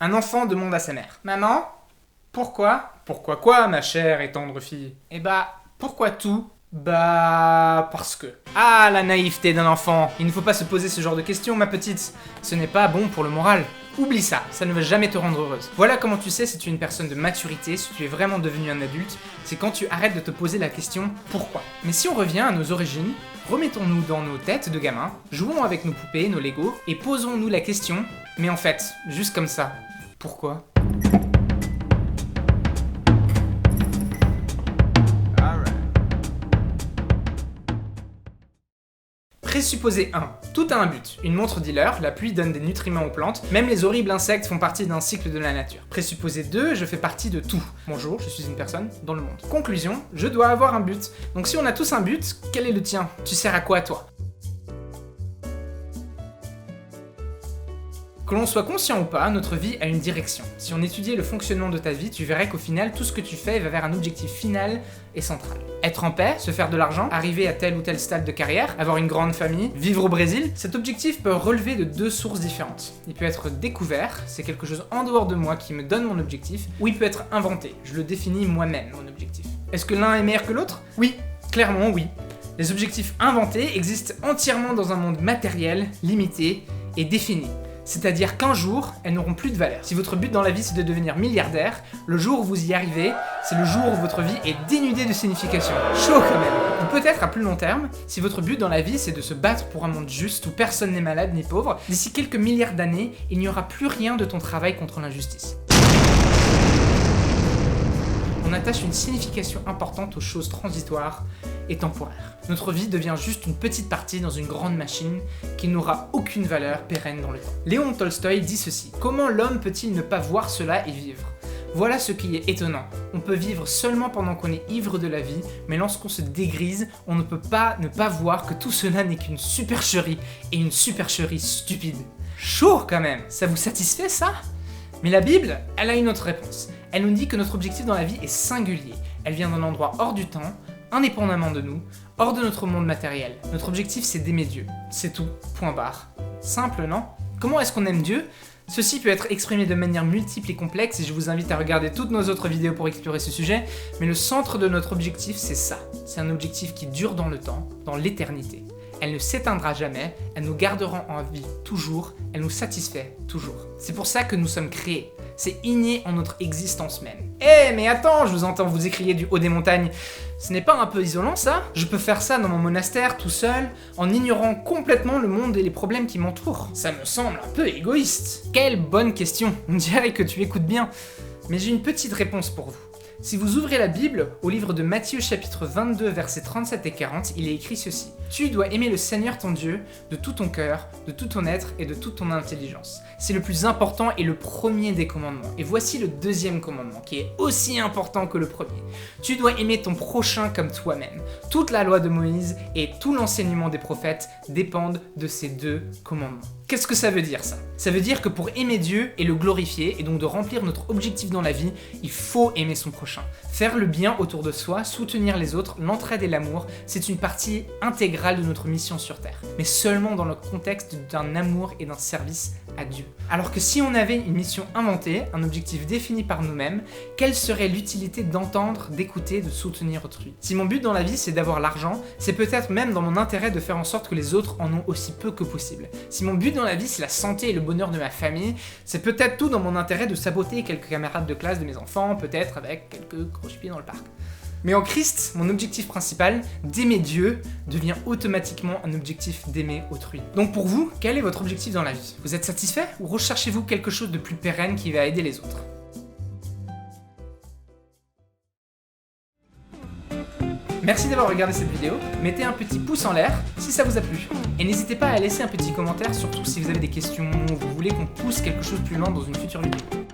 Un enfant demande à sa mère: Maman, pourquoi? Pourquoi quoi, ma chère et tendre fille? Eh bah, pourquoi tout? Bah, parce que. Ah, la naïveté d'un enfant. Il ne faut pas se poser ce genre de questions, ma petite. Ce n'est pas bon pour le moral. Oublie ça, ça ne va jamais te rendre heureuse. Voilà comment tu sais si tu es une personne de maturité, si tu es vraiment devenu un adulte, c'est quand tu arrêtes de te poser la question pourquoi. Mais si on revient à nos origines, remettons-nous dans nos têtes de gamins, jouons avec nos poupées, nos Legos, et posons-nous la question, mais en fait, juste comme ça, pourquoi? Présupposé 1. Tout a un but. Une montre dit l'heure, la pluie donne des nutriments aux plantes, même les horribles insectes font partie d'un cycle de la nature. Présupposé 2. Je fais partie de tout. Bonjour, je suis une personne dans le monde. Conclusion, je dois avoir un but. Donc si on a tous un but, quel est le tien? Tu sers à quoi toi? Que l'on soit conscient ou pas, notre vie a une direction. Si on étudiait le fonctionnement de ta vie, tu verrais qu'au final, tout ce que tu fais va vers un objectif final et central. Être en paix, se faire de l'argent, arriver à tel ou tel stade de carrière, avoir une grande famille, vivre au Brésil, cet objectif peut relever de deux sources différentes. Il peut être découvert, c'est quelque chose en dehors de moi qui me donne mon objectif, ou il peut être inventé, je le définis moi-même, mon objectif. Est-ce que l'un est meilleur que l'autre? Oui, clairement oui. Les objectifs inventés existent entièrement dans un monde matériel, limité et défini. C'est-à-dire qu'un jour, elles n'auront plus de valeur. Si votre but dans la vie c'est de devenir milliardaire, le jour où vous y arrivez, c'est le jour où votre vie est dénudée de signification. Chaud quand même. Ou peut-être à plus long terme, si votre but dans la vie c'est de se battre pour un monde juste où personne n'est malade ni pauvre, d'ici quelques milliards d'années, il n'y aura plus rien de ton travail contre l'injustice. On attache une signification importante aux choses transitoires et temporaires. Notre vie devient juste une petite partie dans une grande machine qui n'aura aucune valeur pérenne dans le temps. Léon Tolstoï dit ceci: comment l'homme peut-il ne pas voir cela et vivre? Voilà ce qui est étonnant. On peut vivre seulement pendant qu'on est ivre de la vie, mais lorsqu'on se dégrise, on ne peut pas ne pas voir que tout cela n'est qu'une supercherie, et une supercherie stupide. Chaud quand même, ça vous satisfait ça? Mais la Bible, elle a une autre réponse. Elle nous dit que notre objectif dans la vie est singulier. Elle vient d'un endroit hors du temps, indépendamment de nous, hors de notre monde matériel. Notre objectif, c'est d'aimer Dieu. C'est tout. Point barre. Simple, non? Comment est-ce qu'on aime Dieu? Ceci peut être exprimé de manière multiple et complexe et je vous invite à regarder toutes nos autres vidéos pour explorer ce sujet, mais le centre de notre objectif, c'est ça. C'est un objectif qui dure dans le temps, dans l'éternité. Elle ne s'éteindra jamais, elle nous gardera en vie toujours, elle nous satisfait toujours. C'est pour ça que nous sommes créés. C'est inné en notre existence même. Eh mais attends, je vous entends vous écrier du haut des montagnes. Ce n'est pas un peu isolant ça? Je peux faire ça dans mon monastère tout seul, en ignorant complètement le monde et les problèmes qui m'entourent. Ça me semble un peu égoïste. Quelle bonne question, on dirait que tu écoutes bien. Mais j'ai une petite réponse pour vous. Si vous ouvrez la Bible, au livre de Matthieu chapitre 22 versets 37 et 40, il est écrit ceci: tu dois aimer le Seigneur ton Dieu de tout ton cœur, de tout ton être et de toute ton intelligence. C'est le plus important et le premier des commandements. Et voici le deuxième commandement, qui est aussi important que le premier. Tu dois aimer ton prochain comme toi-même. Toute la loi de Moïse et tout l'enseignement des prophètes dépendent de ces deux commandements. Qu'est-ce que ça veut dire ça? Ça veut dire que pour aimer Dieu et le glorifier, et donc de remplir notre objectif dans la vie, il faut aimer son prochain. Faire le bien autour de soi, soutenir les autres, l'entraide et l'amour, c'est une partie intégrale de notre mission sur Terre. Mais seulement dans le contexte d'un amour et d'un service à Dieu. Alors que si on avait une mission inventée, un objectif défini par nous-mêmes, quelle serait l'utilité d'entendre, d'écouter, de soutenir autrui? Si mon but dans la vie c'est d'avoir l'argent, c'est peut-être même dans mon intérêt de faire en sorte que les autres en ont aussi peu que possible. Si mon but dans la vie c'est la santé et le bonheur de ma famille, c'est peut-être tout dans mon intérêt de saboter quelques camarades de classe de mes enfants, peut-être avec quelques croche-pieds dans le parc. Mais en Christ, mon objectif principal, d'aimer Dieu, devient automatiquement un objectif d'aimer autrui. Donc pour vous, quel est votre objectif dans la vie? Vous êtes satisfait ou recherchez-vous quelque chose de plus pérenne qui va aider les autres? Merci d'avoir regardé cette vidéo, mettez un petit pouce en l'air si ça vous a plu. Et n'hésitez pas à laisser un petit commentaire, surtout si vous avez des questions ou vous voulez qu'on pousse quelque chose plus loin dans une future vidéo.